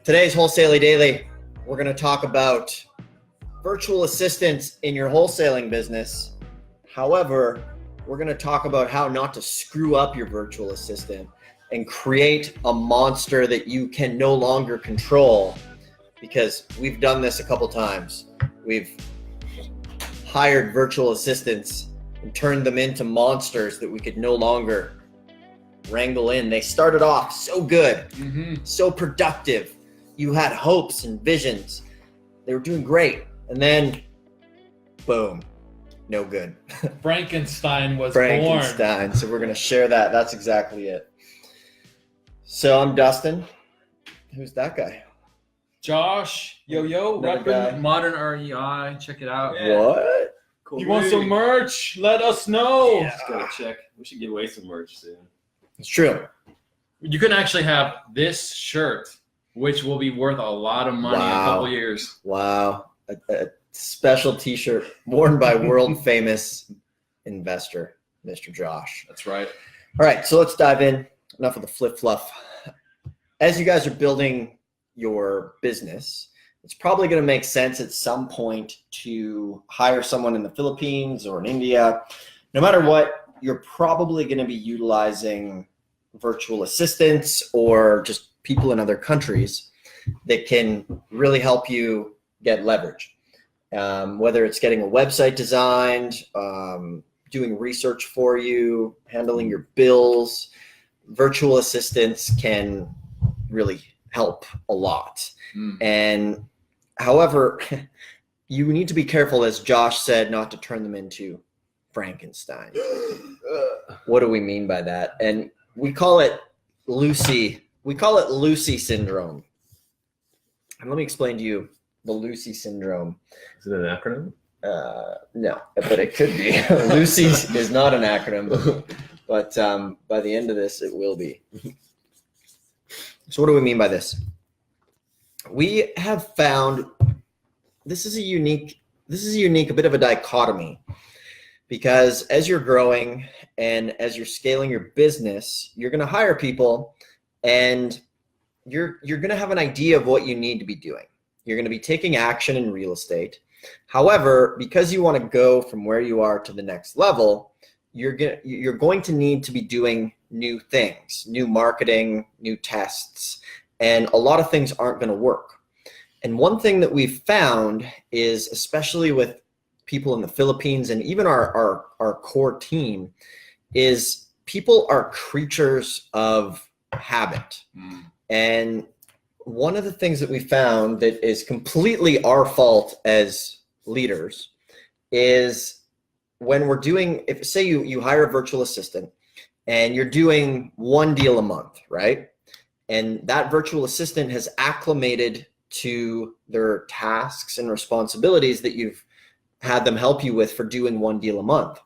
Today's Wholesale Daily, we're going to talk about virtual assistants in your wholesaling business. However, we're going to talk about how not to screw up your virtual assistant and create a monster that you can no longer control, because we've done this a couple times. We've hired virtual assistants and turned them into monsters that we could no longer wrangle in. They started off so good, so productive. You had hopes and visions. They were doing great. And then, boom, no good. Frankenstein was Frankenstein. born. So we're going to share that. That's exactly it. So I'm Dustin. Who's that guy? Josh, yo, Another guy. repping Modern REI. Check it out. Yeah. What? Cool. You want some merch? Let us know. Yeah, just gotta check. We should give away some merch soon. It's true. You can actually have this shirt, which will be worth a lot of money in a couple years. Wow. A special t-shirt worn by world famous investor, Mr. Josh. That's right. All right, so let's dive in. Enough of the flip fluff. As you guys are building your business, it's probably going to make sense at some point to hire someone in the Philippines or in India. No matter what, you're probably going to be utilizing virtual assistants or just people in other countries that can really help you get leverage. Whether it's getting a website designed, doing research for you, handling your bills, virtual assistants can really help a lot. And however, you need to be careful, as Josh said, not to turn them into Frankenstein. What do we mean by that? And we call it Lucy syndrome. And let me explain to you the Lucy syndrome. Is it an acronym? No, but it could be. Lucy is not an acronym, but by the end of this, it will be. So what do we mean by this? We have found this is a bit of a dichotomy, because as you're growing and as you're scaling your business, you're going to hire people and you're going to have an idea of what you need to be doing. You're going to be taking action in real estate. However, because you want to go from where you are to the next level, you're going to need to be doing new things, new marketing, new tests, and a lot of things aren't going to work. And one thing that we've found is, especially with people in the Philippines and even our core team, is people are creatures of habit. And one of the things that we found that is completely our fault as leaders is when we're doing, if say you hire a virtual assistant and you're doing one deal a month, right? And that virtual assistant has acclimated to their tasks and responsibilities that you've had them help you with for doing one deal a month.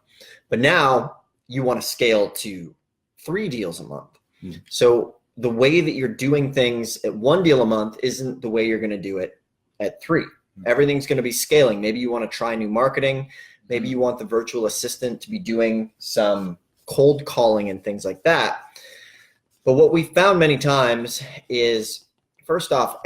But now you want to scale to 3 deals a month. So the way that you're doing things at 1 deal a month isn't the way you're going to do it at 3. Everything's going to be scaling. Maybe you want to try new marketing. Maybe you want the virtual assistant to be doing some cold calling and things like that. But what we found many times is, first off,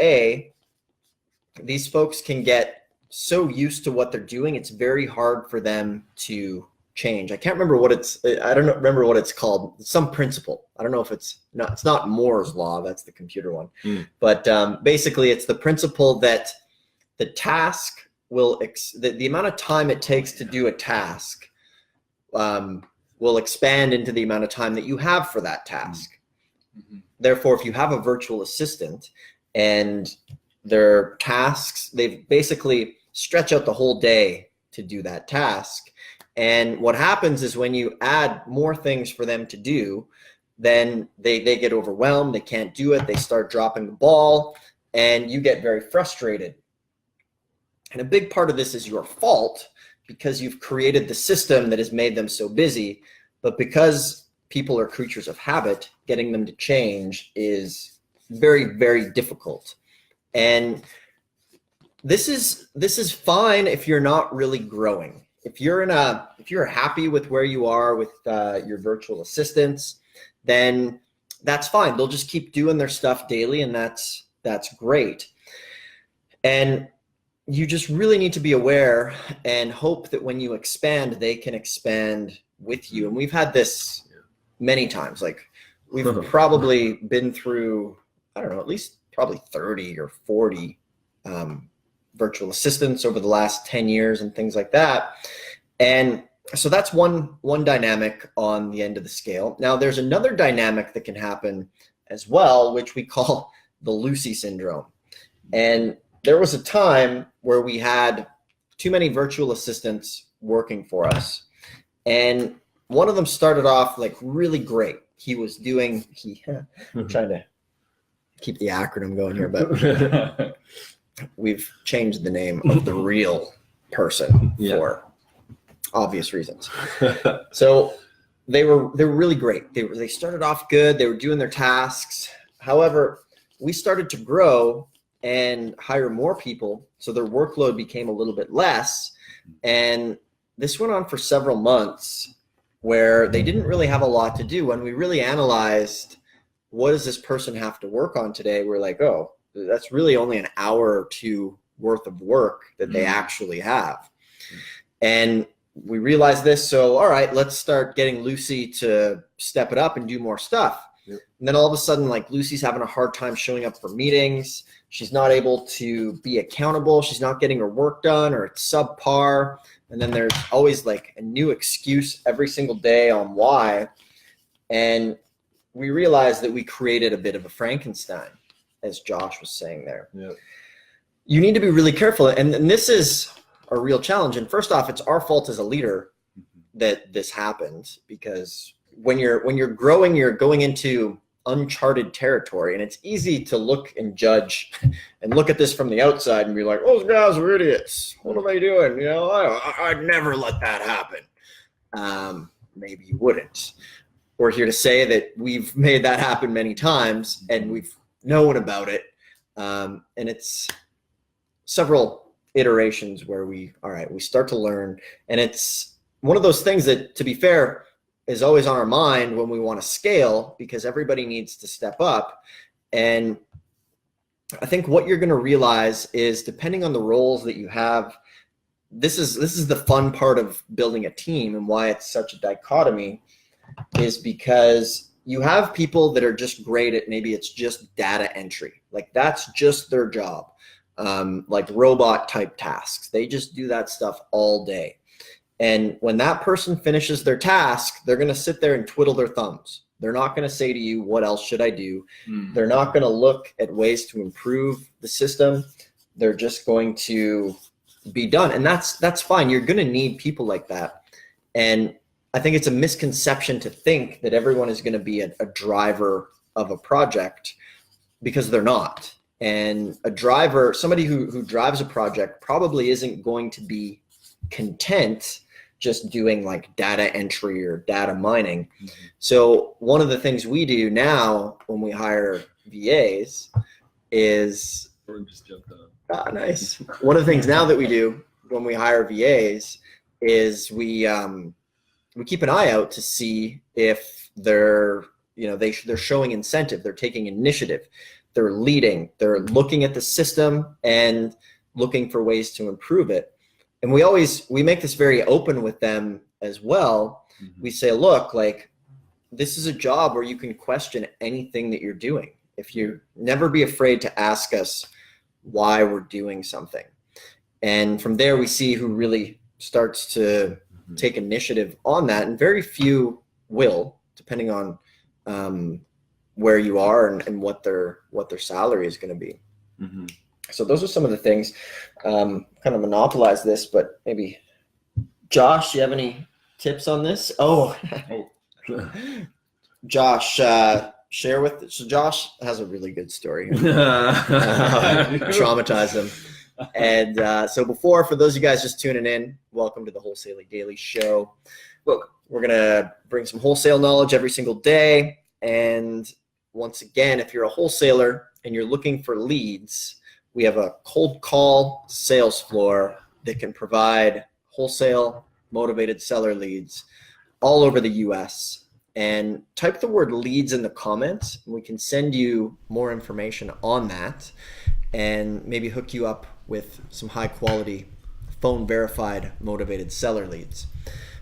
these folks can get so used to what they're doing, it's very hard for them to change. I can't remember what I don't remember what it's called. It's some principle. I don't know if it's not Moore's law. That's the computer one. But basically it's the principle that the task the amount of time it takes to do a task will expand into the amount of time that you have for that task. Therefore, if you have a virtual assistant and their tasks, they basically stretch out the whole day to do that task. And what happens is when you add more things for them to do, then they get overwhelmed, they can't do it, they start dropping the ball, and you get very frustrated. And a big part of this is your fault, because you've created the system that has made them so busy. But because people are creatures of habit, getting them to change is very, very difficult. And this is fine if you're not really growing. If you're happy with where you are with your virtual assistants, then that's fine. They'll just keep doing their stuff daily, and that's that's great. And you just really need to be aware and hope that when you expand, they can expand with you. And we've had this many times. Like we've probably been through, I don't know, at least probably 30 or 40 virtual assistants over the last 10 years and things like that. And so that's one dynamic on the end of the scale. Now there's another dynamic that can happen as well, which we call the Lucy syndrome. And there was a time where we had too many virtual assistants working for us. And one of them started off like really great. He was doing, I'm trying to keep the acronym going here, but we've changed the name of the real person for obvious reasons. So they were really great. They started off good. They were doing their tasks. However, we started to grow and hire more people, so their workload became a little bit less. And this went on for several months where they didn't really have a lot to do. When we really analyzed, what does this person have to work on today? We're like, oh, that's really only an hour or two worth of work that they actually have. And we realized this, so all right, let's start getting Lucy to step it up and do more stuff. And then all of a sudden, like Lucy's having a hard time showing up for meetings. She's not able to be accountable. She's not getting her work done, or it's subpar. And then there's always like a new excuse every single day on why. And we realized that we created a bit of a Frankenstein, as Josh was saying there. You need to be really careful. And this is a real challenge. And first off, it's our fault as a leader that this happened, because when you're growing, you're going into uncharted territory, and it's easy to look and judge and look at this from the outside and be like, those guys are idiots. What are they doing? You know, I'd never let that happen. Maybe you wouldn't. We're here to say that we've made that happen many times, and we've known about it. And it's several iterations where we start to learn. And it's one of those things that, to be fair, is always on our mind when we want to scale, because everybody needs to step up. And I think what you're going to realize is, depending on the roles that you have, this is the fun part of building a team, and why it's such a dichotomy is because you have people that are just great at, maybe it's just data entry. Like that's just their job. Like robot type tasks. They just do that stuff all day. And when that person finishes their task, they're going to sit there and twiddle their thumbs. They're not going to say to you, what else should I do? They're not going to look at ways to improve the system. They're just going to be done. And that's fine. You're going to need people like that. And I think it's a misconception to think that everyone is going to be a driver of a project, because they're not. And a driver, somebody who drives a project, probably isn't going to be content just doing like data entry or data mining. So one of the things we do now when we hire VAs is just jumped on. Nice. One of the things now that we do when we hire VAs is we keep an eye out to see if they're showing incentive, they're taking initiative, they're leading, they're looking at the system and looking for ways to improve it. And we make this very open with them as well. We say, look, like this is a job where you can question anything that you're doing. If you never be afraid to ask us why we're doing something. And from there, we see who really starts to take initiative on that. And very few will, depending on where you are and what their salary is going to be. So those are some of the things. Kind of monopolize this, but maybe Josh, you have any tips on this? Josh, share with. So Josh has a really good story. Traumatize him. And so for those of you guys just tuning in, welcome to the Wholesale Daily Show. Look, we're gonna bring some wholesale knowledge every single day. And once again, if you're a wholesaler and you're looking for leads, we have a cold call sales floor that can provide wholesale motivated seller leads all over the US. and type the word leads in the comments. And we can send you more information on that and maybe hook you up with some high quality phone verified motivated seller leads.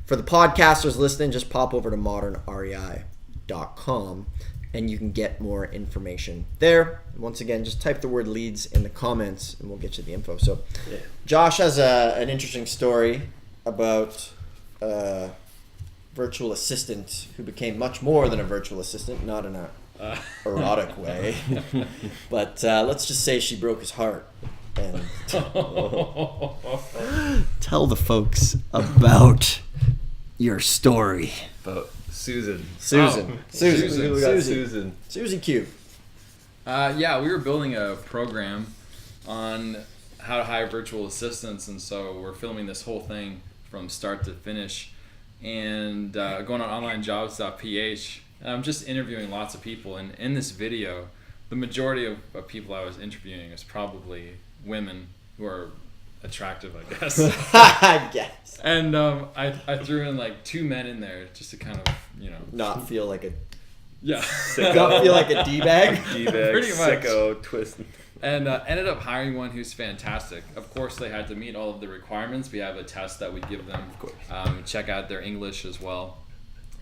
For the podcasters listening, just pop over to modernrei.com and you can get more information there. Once again, just type the word leads in the comments and we'll get you the info. So Josh has an interesting story about a virtual assistant who became much more than a virtual assistant, not in a erotic way, but let's just say she broke his heart. And tell the folks about your story. About Susan. Susan. Susan. Susie Q. Yeah, we were building a program on how to hire virtual assistants, and so we're filming this whole thing from start to finish, and going on onlinejobs.ph. I'm just interviewing lots of people, and in this video, the majority of people I was interviewing is probably women who are attractive, I guess. I guess. And I threw in like 2 men in there just to kind of, not feel like a yeah, not feel like a d-bag. D-bag, Pretty much. sicko, twist. And ended up hiring one who's fantastic. Of course, they had to meet all of the requirements. We have a test that we give them. Of course. Check out their English as well.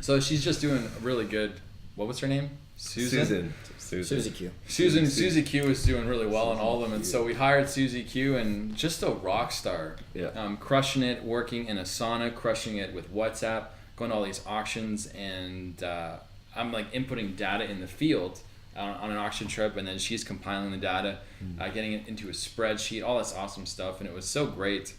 So she's just doing really good. What was her name? Susan. Susie Q. Susie Q is doing really well on all of them, and so we hired Susie Q, and just a rock star. Yeah. Crushing it, working in Asana, crushing it with WhatsApp, going to all these auctions, and I'm like inputting data in the field on an auction trip, and then she's compiling the data, getting it into a spreadsheet, all this awesome stuff, and it was so great.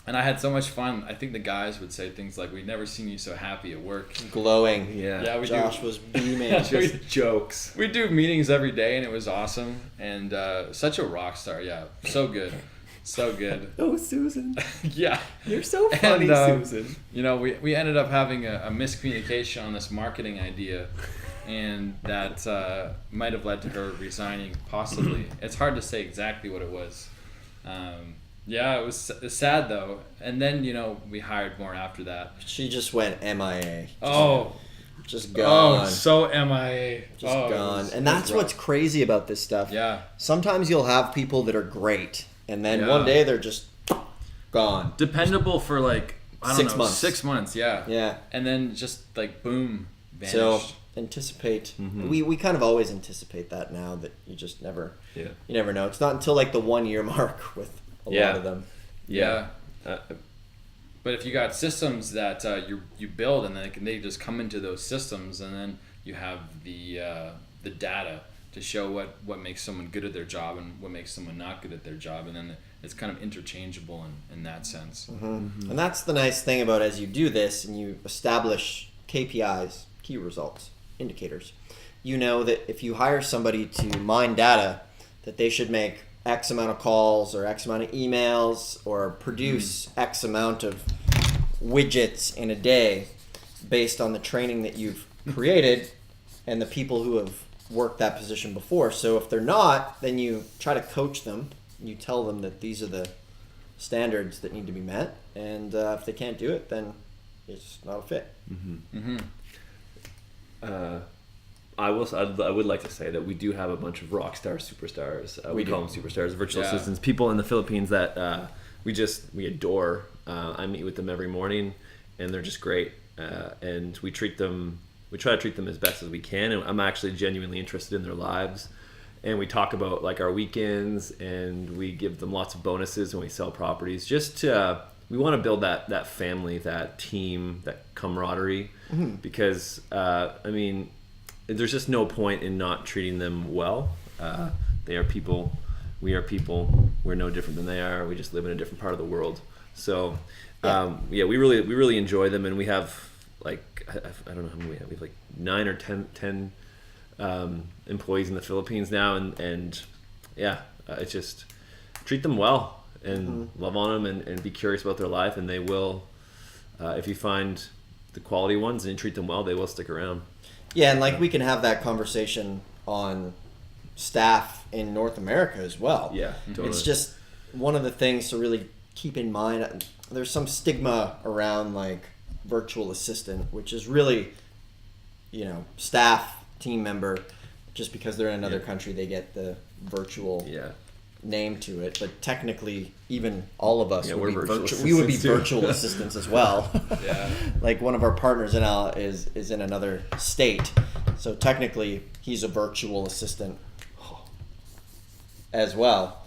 And I had so much fun. I think the guys would say things like, "We've never seen you so happy at work." Glowing. Yeah. We Josh do. was beaming. Just jokes. We do meetings every day, and it was awesome. And such a rock star. Yeah, so good. So good. Oh, Susan. Yeah. You're so funny, And, Susan. We ended up having a miscommunication on this marketing idea, and that might have led to her resigning, possibly. It's hard to say exactly what it was. Yeah, it was sad though. And then, we hired more after that. She just went MIA. Just Oh, gone. so MIA. Just gone. And that's what's crazy about this stuff. Yeah. Sometimes you'll have people that are great, and then Yeah. one day they're just gone. Dependable for like, I don't 6 know, months. 6 months, yeah. Yeah. And then just like, boom, vanished. So anticipate. We kind of always anticipate that now, that you just never, Yeah. you never know. It's not until like the 1 year mark with a lot of them. Yeah. But if you got systems that you build, and then they just come into those systems, and then you have the data to show what makes someone good at their job and what makes someone not good at their job, and then it's kind of interchangeable in that sense. And that's the nice thing about, as you do this and you establish KPIs, key results, indicators, you know that if you hire somebody to mine data, that they should make X amount of calls or X amount of emails or produce X amount of widgets in a day based on the training that you've created and the people who have worked that position before. So if they're not, then you try to coach them. You tell them that these are the standards that need to be met, and if they can't do it, then it's not a fit. I would like to say that we do have a bunch of rock star superstars. We call them superstars, virtual assistants, people in the Philippines that we adore. I meet with them every morning, and they're just great. And we try to treat them as best as we can. And I'm actually genuinely interested in their lives. And we talk about like our weekends, and we give them lots of bonuses when we sell properties. We want to build that family, that team, that camaraderie, because there's just no point in not treating them well. They are people. We are people. We're no different than they are. We just live in a different part of the world. So, we really enjoy them, and we have like I don't know how many we have. We have like 9 or 10 employees in the Philippines now, and it's just treat them well and love on them, and be curious about their life, and they will. If you find the quality ones and you treat them well, they will stick around. Yeah, and like we can have that conversation on staff in North America as well. Yeah, totally. It's just one of the things to really keep in mind. There's some stigma around like virtual assistant, which is really staff, team member, just because they're in another country, they get the virtual name to it. But technically, even all of us would be virtual assistants as well. Like one of our partners is in another state, so technically he's a virtual assistant as well.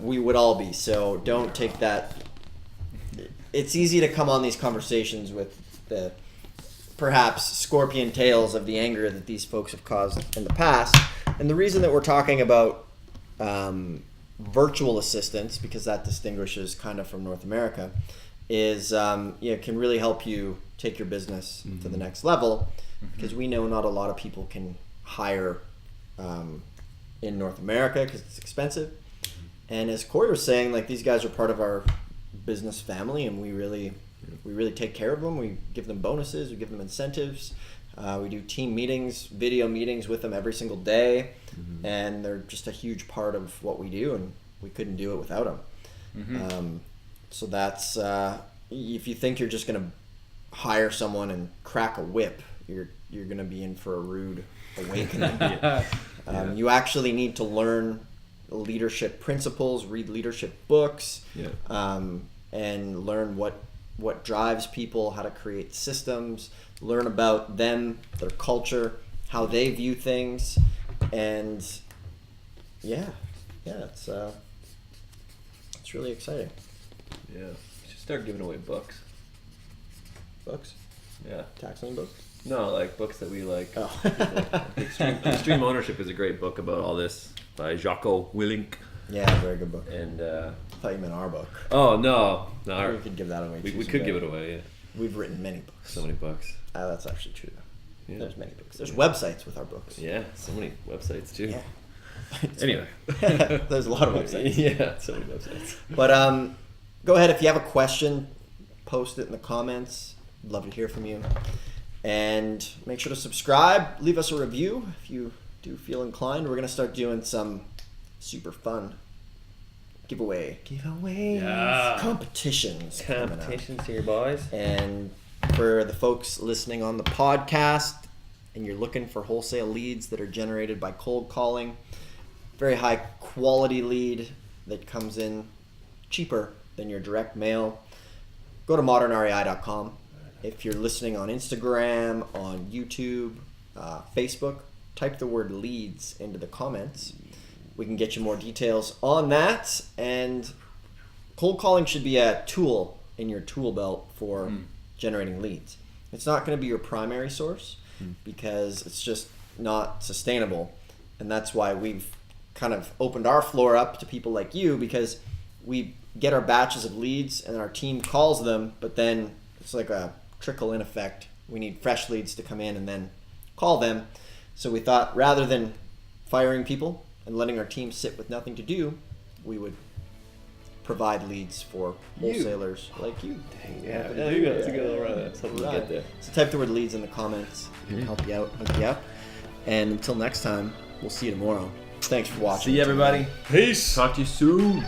We would all be. So don't take that. It's easy to come on these conversations with the perhaps scorpion tails of the anger that these folks have caused in the past. And the reason that we're talking about virtual assistants, because that distinguishes kind of from North America, is can really help you take your business to the next level, because we know not a lot of people can hire in North America because it's expensive. And as Corey was saying, like, these guys are part of our business family, and we really take care of them. We give them bonuses, we give them incentives. We do team meetings, video meetings with them every single day, and they're just a huge part of what we do, and we couldn't do it without them. So that's if you think you're just going to hire someone and crack a whip, you're going to be in for a rude awakening. You actually need to learn leadership principles, read leadership books, and learn what drives people, how to create systems, learn about them, their culture, how they view things, and it's really exciting. Yeah, we should start giving away books. Books? Yeah. Tax lien books? No, like books that we like. Oh. Extreme Ownership is a great book about all this by Jocko Willink. Yeah, very good book. And I thought you meant our book. Oh no, We could give that away. we could give it away. Yeah. We've written many books. So many books. That's actually true, though. Yeah. There's many books. There's websites with our books. Yeah, so many websites too. Yeah. Anyway, there's a lot of websites. Yeah, so many websites. But go ahead, if you have a question, post it in the comments. I'd love to hear from you. And make sure to subscribe. Leave us a review if you do feel inclined. We're going to start doing some super fun giveaways, competitions here, boys. And for the folks listening on the podcast, and you're looking for wholesale leads that are generated by cold calling, very high quality lead that comes in cheaper than your direct mail, go to modernrei.com. If you're listening on Instagram, on YouTube, Facebook, type the word leads into the comments. We can get you more details on that. And cold calling should be a tool in your tool belt for generating leads. It's not going to be your primary source because it's just not sustainable. And that's why we've kind of opened our floor up to people like you, because we get our batches of leads and our team calls them, but then it's like a trickle-in effect. We need fresh leads to come in and then call them. So we thought, rather than firing people and letting our team sit with nothing to do, we would provide leads for wholesalers like you. Yeah, there you go. That's a good little run. Something to get there. So type the word leads in the comments. Help you out, hook you up. And until next time, we'll see you tomorrow. Thanks for watching. See you, everybody. Peace. Talk to you soon.